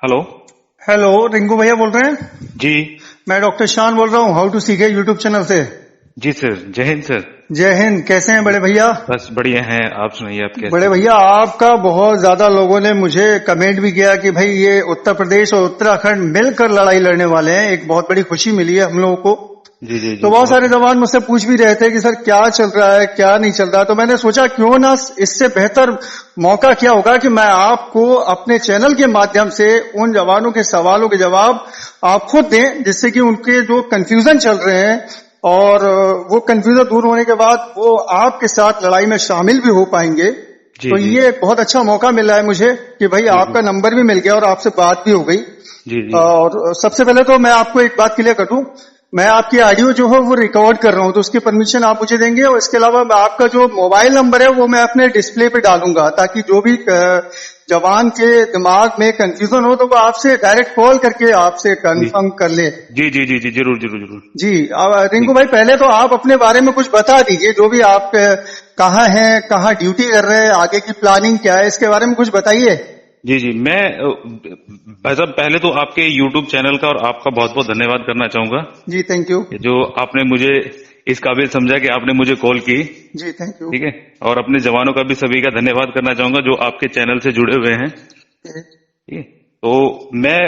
Hello. Hello, Rinku भैया बोल रहे हैं? जी। मैं डॉक्टर शान बोल रहा हूँ, हाउ टू सीके यूट्यूब चैनल से। जी सर, जय हिंद सर। जय हिंद। कैसे हैं बड़े भैया? बस बढ़िया हैं, आप सुनाइए, आप बड़े कैसे हैं? भैया, आपका बहुत ज्यादा लोगों ने मुझे कमेंट भी किया कि भाई ये उत्तर प्रदेश और उत्तराखंड मिलकर लड़ाई लड़ने वाले हैं। एक बहुत बड़ी खुशी मिली है हम लोगों को। जी जी जी, तो बहुत सारे जवान मुझसे पूछ भी रहे थे कि सर क्या चल रहा है, क्या नहीं चल रहा। तो मैंने सोचा क्यों ना इससे बेहतर मौका क्या होगा कि मैं आपको अपने चैनल के माध्यम से उन जवानों के सवालों के जवाब आप खुद दें, जिससे कि उनके जो कंफ्यूजन चल रहे हैं और वो कंफ्यूजन दूर होने के बाद वो आपके साथ लड़ाई में शामिल भी हो पाएंगे। जी तो जी ये एक बहुत अच्छा मौका मिला है मुझे कि भाई जी आपका नंबर भी मिल गया और आपसे बात भी हो गई। जी जी और सबसे पहले तो मैं आपको एक बात क्लियर कर दूं, मैं आपकी ऑडियो जो है वो रिकॉर्ड कर रहा हूं, तो उसकी परमिशन आप मुझे देंगे। और इसके अलावा आपका जो मोबाइल नंबर है वो मैं अपने डिस्प्ले पे डालूंगा, ताकि जो भी जवान के दिमाग में कंफ्यूजन हो तो वो आपसे डायरेक्ट कॉल करके आपसे जी कंफर्म कर ले। जी जी जी जी, जरूर जरूर जरूर। जी। अब जी रिंकू भाई, पहले तो आप अपने बारे में कुछ बता दीजिए, जो भी आप कहाँ हैं, कहाँ ड्यूटी कर रहे हैं, आगे की प्लानिंग क्या है, इसके बारे में कुछ बताइए। जी जी, मैं भाई साहब पहले तो आपके यूट्यूब चैनल का और आपका बहुत बहुत धन्यवाद करना चाहूंगा जी थैंक यू। कि जो आपने मुझे इस काबिल समझा कि आपने मुझे कॉल की। जी थैंक यू। ठीक है। और अपने जवानों का भी सभी का धन्यवाद करना चाहूंगा जो आपके चैनल से जुड़े हुए हैं। ठीक है। तो मैं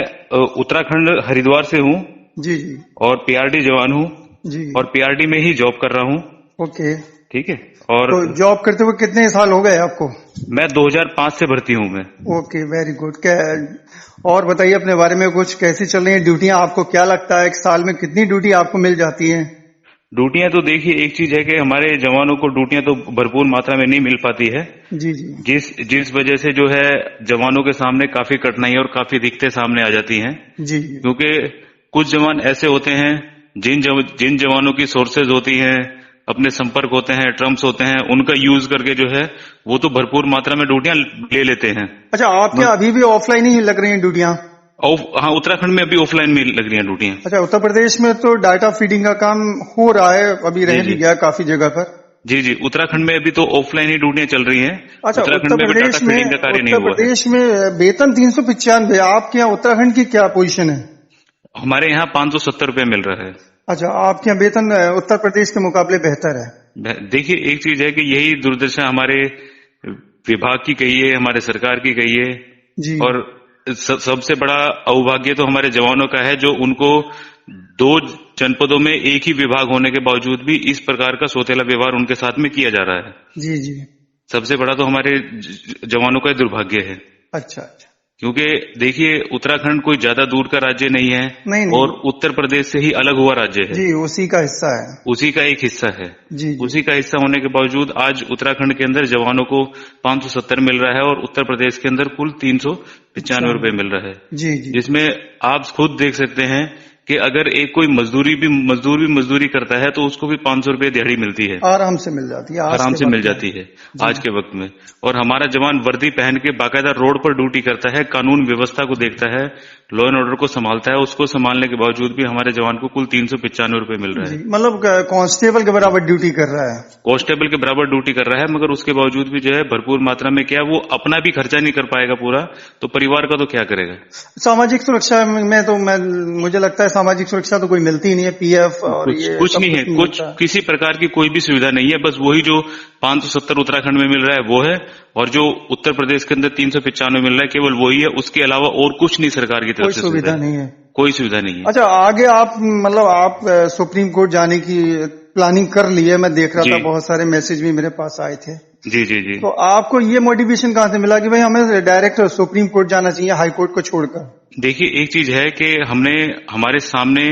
उत्तराखंड हरिद्वार से हूँ जी जी और पीआरडी जवान हूँ जी। और पीआरडी में ही जॉब कर रहा हूँ। ओके। ठीक है। और तो जॉब करते हुए कितने साल हो गए आपको? मैं 2005 से भर्ती हूँ मैं। Okay, very good. और बताइए अपने बारे में कुछ, कैसी चल रही है ड्यूटियां? आपको क्या लगता है एक साल में कितनी ड्यूटी आपको मिल जाती है? ड्यूटियां तो देखिए, एक चीज है कि हमारे जवानों को ड्यूटियां तो भरपूर मात्रा में नहीं मिल पाती है। जी जी जिस जिस वजह से जो है जवानों के सामने काफी कठिनाई और काफी दिक्कतें सामने आ जाती हैं। जी क्योंकि कुछ जवान ऐसे होते हैं जिन जवानों की सोर्सेज होती हैं, अपने संपर्क होते हैं, ट्रम्प्स होते हैं, उनका यूज करके जो है वो तो भरपूर मात्रा में ड्यूटियां ले लेते हैं। अच्छा, आपके अभी भी ऑफलाइन ही लग रही हैं ड्यूटियां? हाँ, उत्तराखंड में अभी ऑफलाइन में लग रही हैं ड्यूटियां। अच्छा, उत्तर प्रदेश में तो डाटा फीडिंग का काम हो रहा है, अभी जी रह भी जी गया काफी जगह पर। जी जी, उत्तराखंड में अभी तो ऑफलाइन ही ड्यूटियां चल रही हैं। अच्छा, उत्तराखंड में भी डाटा फीडिंग का कार्य नहीं उत्तर हुआ है। प्रदेश में वेतन 395, आपके यहाँ उत्तराखंड की क्या पोजीशन है? हमारे यहाँ 570 रुपये मिल रहा है। अच्छा, आपके यहाँ वेतन उत्तर प्रदेश के मुकाबले बेहतर है। देखिए, एक चीज है कि यही दुर्दशा हमारे विभाग की कहिए, हमारे सरकार की कहिए, जी और सबसे बड़ा अभाग्य तो हमारे जवानों का है जो उनको 2 जनपदों में एक ही विभाग होने के बावजूद भी इस प्रकार का सौतेला व्यवहार उनके साथ में किया जा रहा है। जी जी। सबसे बड़ा तो हमारे जवानों का दुर्भाग्य है। अच्छा अच्छा। क्योंकि देखिए, उत्तराखंड कोई ज्यादा दूर का राज्य नहीं है नहीं नहीं। और उत्तर प्रदेश से ही अलग हुआ राज्य है। जी, उसी का हिस्सा है। उसी का एक हिस्सा है। जी जी उसी का हिस्सा होने के बावजूद आज उत्तराखंड के अंदर जवानों को 570 मिल रहा है और उत्तर प्रदेश के अंदर कुल 395 रुपए मिल रहा है। जी जी। जिसमें आप खुद देख सकते हैं कि अगर एक कोई मजदूर भी मजदूरी करता है तो उसको भी 500 रुपए दिहाड़ी मिलती है, आराम से मिल जाती है, आराम से मिल जाती है आज के वक्त में। और हमारा जवान वर्दी पहन के बाकायदा रोड पर ड्यूटी करता है, कानून व्यवस्था को देखता है, लॉ एंड ऑर्डर को संभालता है। उसको संभालने के बावजूद भी हमारे जवान को कुल 395 रुपए मिल रहा है। मतलब कांस्टेबल के बराबर ड्यूटी कर रहा है। कांस्टेबल के बराबर ड्यूटी कर रहा है, मगर उसके बावजूद भी जो है भरपूर मात्रा में क्या वो अपना भी खर्चा नहीं कर पाएगा पूरा, तो परिवार का तो क्या करेगा। सामाजिक सुरक्षा में तो मुझे लगता है सामाजिक सुरक्षा तो कोई मिलती नहीं है, पीएफ और ये कुछ सब नहीं है, कुछ किसी प्रकार की कोई भी सुविधा नहीं है। बस वही जो 570 उत्तराखंड में मिल रहा है वो है, और जो उत्तर प्रदेश के अंदर 395 मिल रहा है केवल वही है। उसके अलावा और कुछ नहीं सरकार की तरफ से सुविधा नहीं है, कोई सुविधा नहीं है। अच्छा, आगे आप मतलब आप सुप्रीम कोर्ट जाने की प्लानिंग कर ली है? मैं देख रहा था बहुत सारे मैसेज भी मेरे पास आए थे। जी जी जी। तो आपको ये मोटिवेशन कहाँ से मिला कि भाई हमें डायरेक्ट सुप्रीम कोर्ट जाना चाहिए हाई कोर्ट को छोड़कर? देखिए, एक चीज है कि हमने हमारे सामने,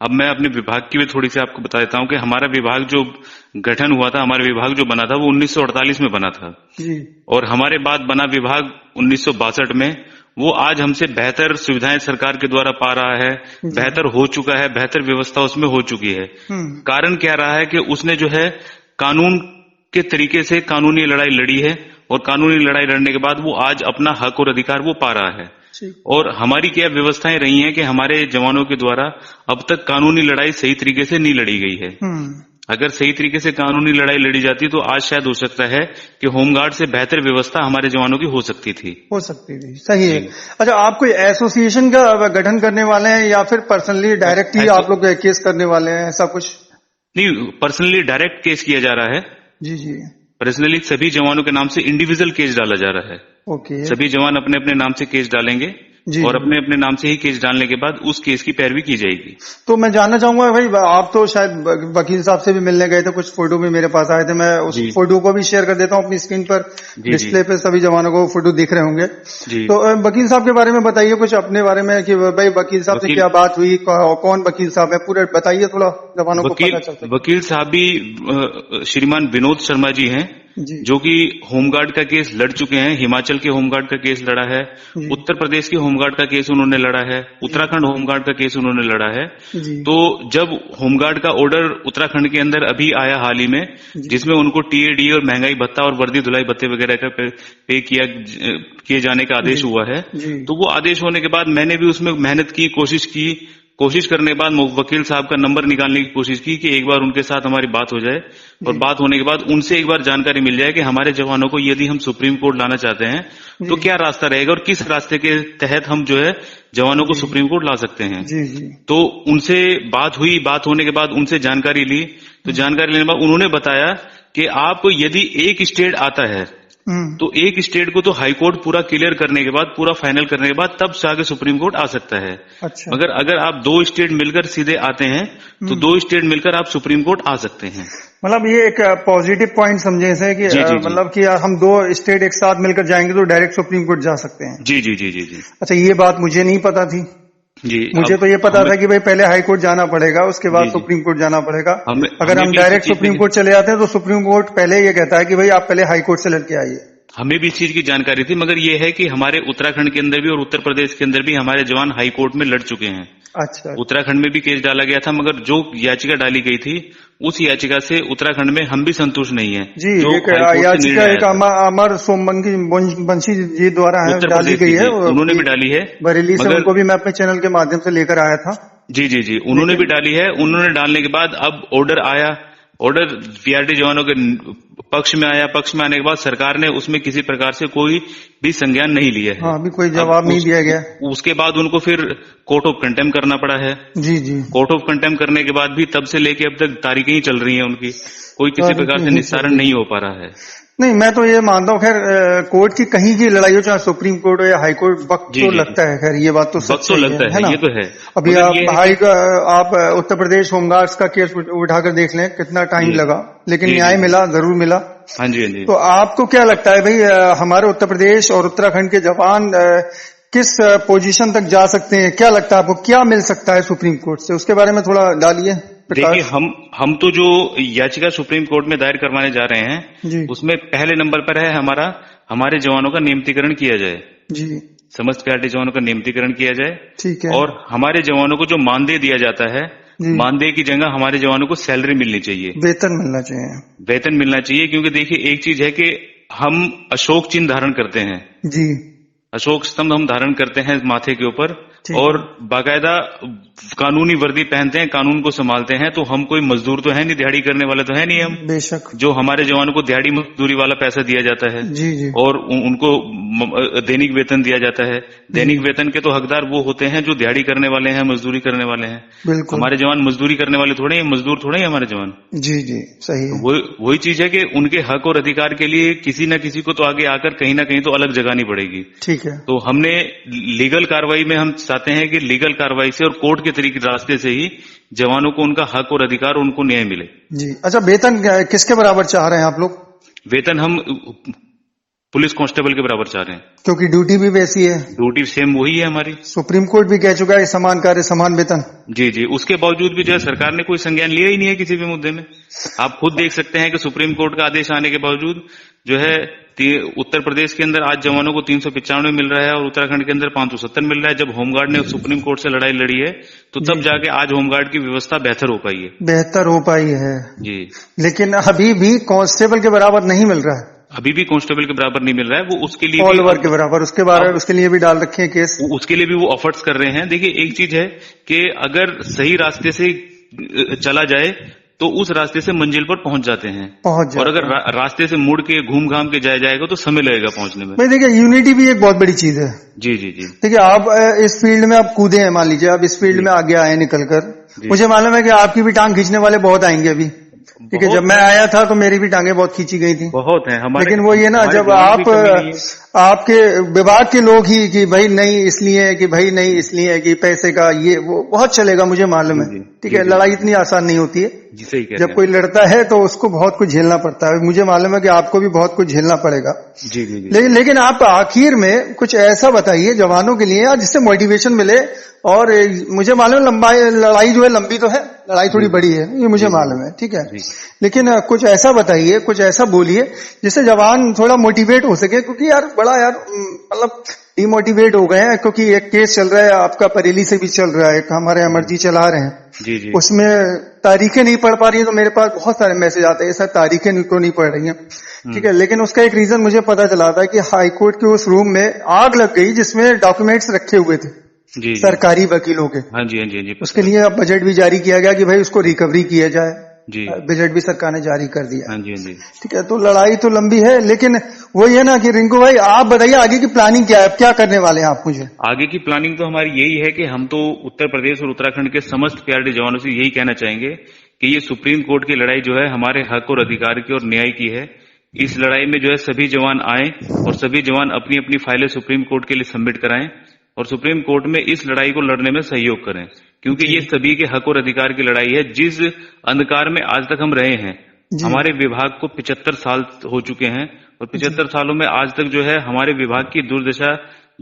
अब मैं अपने विभाग की भी थोड़ी सी आपको बता देता हूं कि हमारा विभाग जो गठन हुआ था, हमारा विभाग जो बना था वो 1948 में बना था जी। और हमारे बाद बना विभाग 1962 में। वो आज हमसे बेहतर सुविधाएं सरकार के द्वारा पा रहा है, बेहतर हो चुका है, बेहतर व्यवस्था उसमें हो चुकी है। कारण क्या रहा है कि उसने जो है कानून के तरीके से कानूनी लड़ाई लड़ी है और कानूनी लड़ाई लड़ने के बाद वो आज अपना हक और अधिकार वो पा रहा है। और हमारी क्या व्यवस्थाएं रही हैं कि हमारे जवानों के द्वारा अब तक कानूनी लड़ाई सही तरीके से नहीं लड़ी गई है। अगर सही तरीके से कानूनी लड़ाई लड़ी जाती तो आज शायद हो सकता है कि होमगार्ड से बेहतर व्यवस्था हमारे जवानों की हो सकती थी। हो सकती थी, सही है। अच्छा, आप कोई एसोसिएशन का गठन करने वाले हैं या फिर पर्सनली डायरेक्ट ही आप लोग केस करने वाले हैं, ऐसा कुछ? नहीं, पर्सनली डायरेक्ट केस किया जा रहा है। जी जी। पर्सनली सभी जवानों के नाम से इंडिविजुअल केस डाला जा रहा है। ओके। सभी जवान अपने अपने नाम से केस डालेंगे जी, और अपने अपने नाम से ही केस डालने के बाद उस केस की पैरवी की जाएगी। तो मैं जानना चाहूंगा भाई, आप तो शायद वकील साहब से भी मिलने गए थे, कुछ फोटो भी मेरे पास आए थे, मैं उस फोटो को भी शेयर कर देता हूँ अपनी स्क्रीन पर, डिस्प्ले पे सभी जवानों को फोटो दिख रहे होंगे। तो वकील साहब के बारे में बताइए कुछ अपने बारे में कि भाई वकील साहब से क्या बात हुई, कौन वकील साहब है, पूरा बताइए थोड़ा जवानों को पता चल सके। वकील साहब भी श्रीमान विनोद शर्मा जी हैं, जो कि होमगार्ड का केस लड़ चुके हैं। हिमाचल के होमगार्ड का केस लड़ा है, उत्तर प्रदेश के होमगार्ड का केस उन्होंने लड़ा है, उत्तराखंड होमगार्ड का केस उन्होंने लड़ा है। तो जब होमगार्ड का ऑर्डर उत्तराखंड के अंदर अभी आया हाल ही में, जिसमें उनको टीएडी और महंगाई भत्ता और वर्दी धुलाई भत्ते वगैरह का पे किए जाने का आदेश हुआ है, तो वो आदेश होने के बाद मैंने भी उसमें मेहनत की, कोशिश करने के बाद वकील साहब का नंबर निकालने की कोशिश की कि एक बार उनके साथ हमारी बात हो जाए, और बात होने के बाद उनसे एक बार जानकारी मिल जाए कि हमारे जवानों को यदि हम सुप्रीम कोर्ट लाना चाहते हैं तो क्या रास्ता रहेगा और किस रास्ते के तहत हम जो है जवानों को सुप्रीम कोर्ट ला सकते हैं। तो उनसे बात हुई, बात होने के बाद उनसे जानकारी ली, तो जानकारी लेने के बाद उन्होंने बताया कि आप यदि एक स्टेट आता है तो एक स्टेट को तो हाई कोर्ट पूरा क्लियर करने के बाद, पूरा फाइनल करने के बाद तब जाके सुप्रीम कोर्ट आ सकता है। अच्छा। मगर अगर आप दो स्टेट मिलकर सीधे आते हैं तो दो स्टेट मिलकर आप सुप्रीम कोर्ट आ सकते हैं। मतलब ये एक पॉजिटिव पॉइंट समझे इसे कि मतलब कि हम दो स्टेट एक साथ मिलकर जाएंगे तो डायरेक्ट सुप्रीम कोर्ट जा सकते हैं। जी जी जी जी जी। अच्छा, ये बात मुझे नहीं पता थी जी। मुझे तो ये पता था कि भाई पहले हाई कोर्ट जाना पड़ेगा, उसके बाद सुप्रीम कोर्ट जाना पड़ेगा। अगर हम डायरेक्ट सुप्रीम कोर्ट चले जाते हैं तो सुप्रीम कोर्ट पहले ये कहता है कि भाई आप पहले हाई कोर्ट से लड़के आइए। हमें भी इस चीज की जानकारी थी, मगर ये है कि हमारे उत्तराखंड के अंदर भी और उत्तर प्रदेश के अंदर भी हमारे जवान हाई कोर्ट में लड़ चुके हैं। अच्छा। उत्तराखंड में भी केस डाला गया था, मगर जो याचिका डाली गई थी उस याचिका से उत्तराखंड में हम भी संतुष्ट नहीं है। जी, एक याचिका एक अमर सोमवंशी जी द्वारा डाली गई है, उन्होंने भी डाली है बरेली से, उनको भी मैं अपने चैनल के माध्यम से लेकर आया था। जी जी जी, उन्होंने भी डाली है। उन्होंने डालने के बाद अब ऑर्डर आया, ऑर्डर पीआरटी जवानों के पक्ष में आया। पक्ष में आने के बाद सरकार ने उसमें किसी प्रकार से कोई भी संज्ञान नहीं लिया है। अभी कोई जवाब नहीं दिया गया। उसके बाद उनको फिर कोर्ट ऑफ कंटेम्प्ट करना पड़ा है। जी जी। कोर्ट ऑफ कंटेम्प्ट करने के बाद भी तब से लेके अब तक तारीखें ही चल रही हैं उनकी, कोई किसी प्रकार से निस्तारण नहीं हो पा रहा है। नहीं, मैं तो ये मानता हूँ, खैर कोर्ट की कहीं की लड़ाई हो, चाहे सुप्रीम कोर्ट हो या हाई कोर्ट, वक्त तो लगता है। खैर ये बात तो सच है ना, ये तो है। अभी आप उत्तर प्रदेश होमगार्ड्स का केस उठाकर देख लें, कितना टाइम लगा, लेकिन न्याय मिला, जरूर मिला। हाँ जी, हाँ जी। तो आपको क्या लगता है भाई, हमारे उत्तर प्रदेश और उत्तराखंड के जवान किस पोजीशन तक जा सकते हैं? क्या लगता है आपको, क्या मिल सकता है सुप्रीम कोर्ट से? उसके बारे में थोड़ा डालिए। देखिए, हम तो जो याचिका सुप्रीम कोर्ट में दायर करवाने जा रहे हैं उसमें पहले नंबर पर है हमारे जवानों का नियमितीकरण किया जाए जी, समस्त पीआरटी जवानों का नियमितीकरण किया जाए। ठीक है। और हमारे जवानों को जो मानदेय दिया जाता है, मानदेय की जगह हमारे जवानों को सैलरी मिलनी चाहिए, वेतन मिलना चाहिए। वेतन मिलना चाहिए, क्योंकि देखिए एक चीज है कि हम अशोक चिन्ह धारण करते हैं जी, अशोक स्तंभ हम धारण करते हैं माथे के ऊपर, और बाकायदा कानूनी वर्दी पहनते हैं, कानून को संभालते हैं। तो हम कोई मजदूर तो है नहीं, दिहाड़ी करने वाले तो है नहीं हम। बेशक। जो हमारे जवानों को दिहाड़ी मजदूरी वाला पैसा दिया जाता है जी जी, और उनको दैनिक वेतन दिया जाता है। दैनिक वेतन के तो हकदार वो होते हैं जो दिहाड़ी करने वाले हैं, मजदूरी करने वाले हैं। बिल्कुल। हमारे जवान मजदूरी करने वाले थोड़े हैं, मजदूर थोड़े हैं हमारे जवान। जी जी, सही है। वही चीज है कि उनके हक और अधिकार के लिए किसी न किसी को तो आगे आकर कहीं ना कहीं तो अलग जगानी पड़ेगी। ठीक है। तो हमने लीगल कार्रवाई में हम चाहते हैं कि लीगल कार्रवाई से और कोर्ट के तरीके रास्ते से ही जवानों को उनका हक और अधिकार उनको न्याय मिले जी। अच्छा, वेतन किसके बराबर चाह रहे हैं आप लोग? वेतन हम पुलिस कांस्टेबल के बराबर चाह रहे हैं, क्योंकि ड्यूटी भी वैसी है। ड्यूटी सेम वही है हमारी। सुप्रीम कोर्ट भी कह चुका है समान कार्य समान वेतन। जी जी, उसके बावजूद भी जो है सरकार ने कोई संज्ञान लिया ही नहीं है किसी भी मुद्दे में। आप खुद देख सकते हैं कि सुप्रीम कोर्ट का आदेश आने के बावजूद जो है उत्तर प्रदेश के अंदर आज जवानों को 395 मिल रहा है और उत्तराखंड के अंदर 570 मिल रहा है। जब होमगार्ड ने सुप्रीम कोर्ट से लड़ाई लड़ी है तो तब जाके आज होमगार्ड की व्यवस्था बेहतर हो पाई है। बेहतर हो पाई है जी, लेकिन अभी भी कांस्टेबल के बराबर नहीं मिल रहा है। अभी भी कांस्टेबल के बराबर नहीं मिल रहा है। वो उसके लिए ऑल ओवर के बराबर उसके लिए भी डाल रखे हैं केस, उसके लिए भी वो एफर्ट्स कर रहे हैं। देखिए एक चीज है कि अगर सही रास्ते से चला जाए तो उस रास्ते से मंजिल पर पहुंच जाते हैं। पहुंच जाते और अगर रास्ते से मुड़ के घूम घाम के जाया जाएगा तो समय लगेगा पहुंचने में। भाई देखिए, यूनिटी भी एक बहुत बड़ी चीज है। जी जी जी। देखिए, आप इस फील्ड में आप कूदे हैं, मान लीजिए आप इस फील्ड में आगे आए निकल कर, मुझे मालूम है कि आपकी भी टांग खींचने वाले बहुत आएंगे अभी। ठीक है, जब मैं आया था तो मेरी भी टांगे बहुत खींची गई थी। बहुत है हमारे, लेकिन वो ये ना, जब आपके विभाग के लोग ही कि भाई नहीं इसलिए है, कि भाई नहीं इसलिए है, कि पैसे का ये वो बहुत चलेगा, मुझे मालूम है। ठीक है, लड़ाई इतनी आसान नहीं होती है। जब कोई लड़ता है तो उसको बहुत कुछ झेलना पड़ता है। मुझे मालूम है कि आपको भी बहुत कुछ झेलना पड़ेगा। जी जी जी। लेकिन आप आखिर में कुछ ऐसा बताइए जवानों के लिए जिससे मोटिवेशन मिले। और मुझे मालूम लड़ाई जो है लंबी तो है, लड़ाई थोड़ी बड़ी है, ये मुझे मालूम है। ठीक है, लेकिन कुछ ऐसा बताइए, कुछ ऐसा बोलिए जिससे जवान थोड़ा मोटिवेट हो सके। क्योंकि यार बड़ा मतलब डिमोटिवेट हो गए हैं, क्योंकि एक केस चल रहा है आपका, बरेली से भी चल रहा है, हमारे अमर जी चला रहे हैं। जी जी। उसमें तारीखें नहीं पढ़ पा रही है, तो मेरे पास बहुत सारे मैसेज आते हैं, सर तारीखें तो नहीं पढ़ रही हैं। ठीक है, लेकिन उसका एक रीजन मुझे पता चला था कि हाईकोर्ट के उस रूम में आग लग गई जिसमें डॉक्यूमेंट्स रखे हुए थे। जी, सरकारी वकीलों के। हाँ जी हाँ जी हाँ जी। उसके लिए अब बजट भी जारी किया गया कि भाई उसको रिकवरी किया जाए। जी, बजट भी सरकार ने जारी कर दिया। हाँ जी हाँ जी। ठीक है, तो लड़ाई तो लंबी है, लेकिन वही है ना कि रिंकू भाई आप बताइए आगे की प्लानिंग क्या है, क्या करने वाले हैं आप मुझे? आगे की प्लानिंग तो हमारी यही है कि हम तो उत्तर प्रदेश और उत्तराखंड के समस्त पीआरडी जवानों से यही कहना चाहेंगे कि ये सुप्रीम कोर्ट की लड़ाई जो है हमारे हक और अधिकार की और न्याय की है। इस लड़ाई में जो है सभी जवान आए और सभी जवान अपनी अपनी फाइलें सुप्रीम कोर्ट के लिए सबमिट कराएं और सुप्रीम कोर्ट में इस लड़ाई को लड़ने में सहयोग करें, क्योंकि ये सभी के हक और अधिकार की लड़ाई है। जिस अंधकार में आज तक हम रहे हैं, हमारे विभाग को 75 साल हो चुके हैं और 75 सालों में आज तक जो है हमारे विभाग की दुर्दशा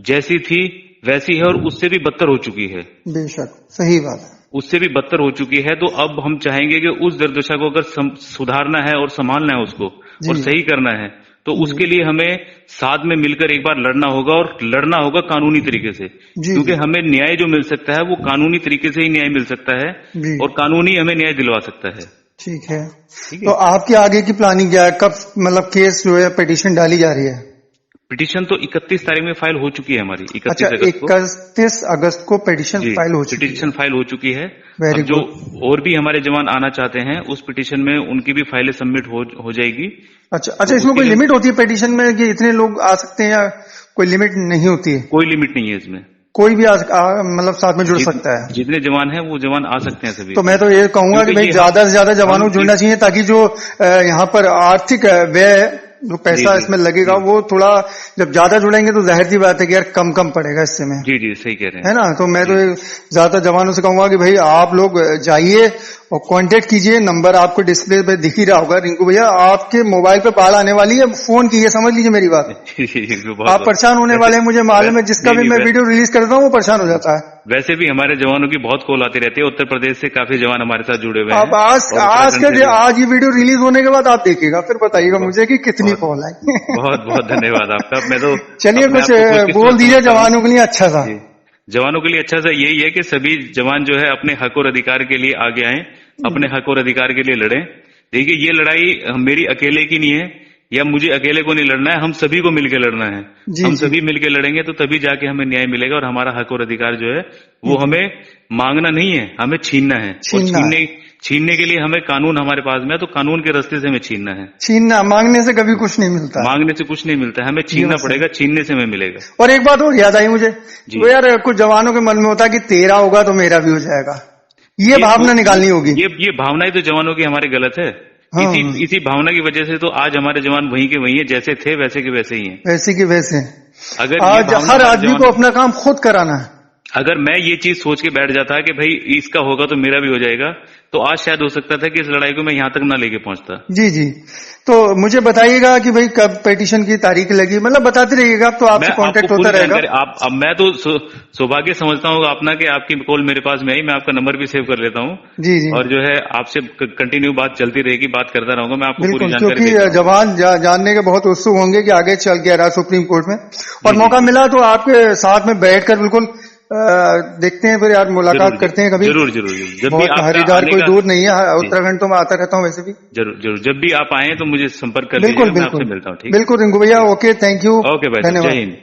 जैसी थी वैसी है और उससे भी बदतर हो चुकी है। बेशक, सही बात है, उससे भी बदतर हो चुकी है। तो अब हम चाहेंगे कि उस दुर्दशा को अगर सुधारना है और संभालना है उसको और सही करना है, तो उसके लिए हमें साथ में मिलकर एक बार लड़ना होगा और लड़ना होगा कानूनी तरीके से, क्योंकि हमें न्याय जो मिल सकता है वो कानूनी तरीके से ही न्याय मिल सकता है और कानूनी हमें न्याय दिलवा सकता है। ठीक है, तो आपकी आगे की प्लानिंग क्या है? कब मतलब केस जो है पिटीशन डाली जा रही है? पिटीशन तो 31 तारीख में फाइल हो चुकी है हमारी। 31 अगस्त को पिटीशन फाइल हो चुकी है। पिटीशन फाइल हो चुकी है। जो और भी हमारे जवान आना चाहते हैं उस पिटीशन में उनकी भी फाइलें सबमिट हो जाएगी। अच्छा, इसमें कोई लिमिट होती है पिटीशन में कि इतने लोग आ सकते हैं, या कोई लिमिट नहीं होती है? कोई लिमिट नहीं है इसमें, कोई भी मतलब साथ में जुड़ सकता है। जितने जवान हैं वो जवान आ सकते हैं सभी। तो मैं तो ये कहूंगा कि भाई ज्यादा से ज्यादा जवानों को जुड़ना चाहिए, ताकि जो यहाँ पर आर्थिक व्यय जो पैसा इसमें लगेगा वो थोड़ा, जब ज्यादा जुड़ेंगे तो जाहिर सी बात है कि यार कम पड़ेगा इससे में। जी जी, सही कह रहे हैं, है ना। तो मैं तो ज्यादा जवानों से कहूंगा कि भाई आप लोग जाइए और कांटेक्ट कीजिए, नंबर आपको डिस्प्ले पे दिख ही रहा होगा। रिंकू भैया, आपके मोबाइल पे बाढ़ आने वाली है, फोन कीजिए, समझ लीजिए मेरी बात। आप परेशान होने वाले हैं, मुझे मालूम है, जिसका भी मैं वीडियो रिलीज करता हूँ वो परेशान हो जाता है। वैसे भी हमारे जवानों की बहुत कॉल आती रहती है, उत्तर प्रदेश से काफी जवान हमारे साथ जुड़े हुए हैं। अब आज ये वीडियो रिलीज होने के बाद आप देखिएगा, फिर बताइएगा मुझे कि कितनी कॉल आई। बहुत बहुत धन्यवाद आपका। मैं तो चलिए कुछ बोल दीजिए जवानों के लिए अच्छा सा। जवानों के लिए अच्छा सा यही है कि सभी जवान जो है अपने हक और अधिकार के लिए आगे आए, अपने हक और अधिकार के लिए लड़ें। देखिए, ये लड़ाई मेरी अकेले की नहीं है या मुझे अकेले को नहीं लड़ना है, हम सभी को मिलकर लड़ना है। हम सभी मिलकर लड़ेंगे तो तभी जाके हमें न्याय मिलेगा और हमारा हक और अधिकार जो है वो हमें मांगना नहीं है, हमें छीनना है। छीनने के लिए हमें कानून हमारे पास में है, तो कानून के रास्ते से हमें छीनना है। छीनना, मांगने से कभी कुछ नहीं मिलता। मांगने से कुछ नहीं मिलता है, हमें छीनना पड़ेगा, छीनने से हमें मिलेगा। और एक बात और याद आई मुझे, वो यार कुछ जवानों के मन में होता है कि तेरा होगा तो मेरा भी हो जाएगा, ये भावना निकालनी होगी। ये भावनाएं तो जवानों की हमारे गलत है। इसी भावना की वजह से तो आज हमारे जवान वहीं के वहीं है, जैसे थे वैसे के वैसे ही हैं। वैसे के वैसे। अगर आज हर आदमी को अपना काम खुद कराना है। अगर मैं ये चीज सोच के बैठ जाता कि भाई इसका होगा तो मेरा भी हो जाएगा, तो आज शायद हो सकता था कि इस लड़ाई को मैं यहाँ तक ना लेके पहुंचता। जी जी, तो मुझे बताइएगा कि भाई कब पिटीशन की तारीख लगी, मतलब बताते रहिएगा, तो आपसे कांटेक्ट होता रहेगा। अब मैं तो सौभाग्य समझता हूँ अपना कि आपकी कॉल मेरे पास में आई, मैं आपका नंबर भी सेव कर लेता हूँ। जी जी, और जो है आपसे कंटिन्यू बात चलती रहेगी, बात करता रहूंगा मैं आपको पूरी जानकारी। क्योंकि जवान जानने के बहुत उत्सुक होंगे कि आगे चल क्या रहा सुप्रीम कोर्ट में, और मौका मिला तो आपके साथ में बैठकर बिल्कुल देखते हैं, फिर यार मुलाकात करते हैं कभी। जरूर जरूर, जब भी आप हरिद्वार कोई दूर नहीं है, उत्तराखंड तो मैं आता रहता हूँ वैसे भी। जरूर जरूर, जब भी आप आए तो मुझे संपर्क कर लीजिए, मैं आपसे मिलता हूँ। बिल्कुल रिंकू भैया, ओके, थैंक यू, ओके भाई, धन्यवाद, जय हिंद।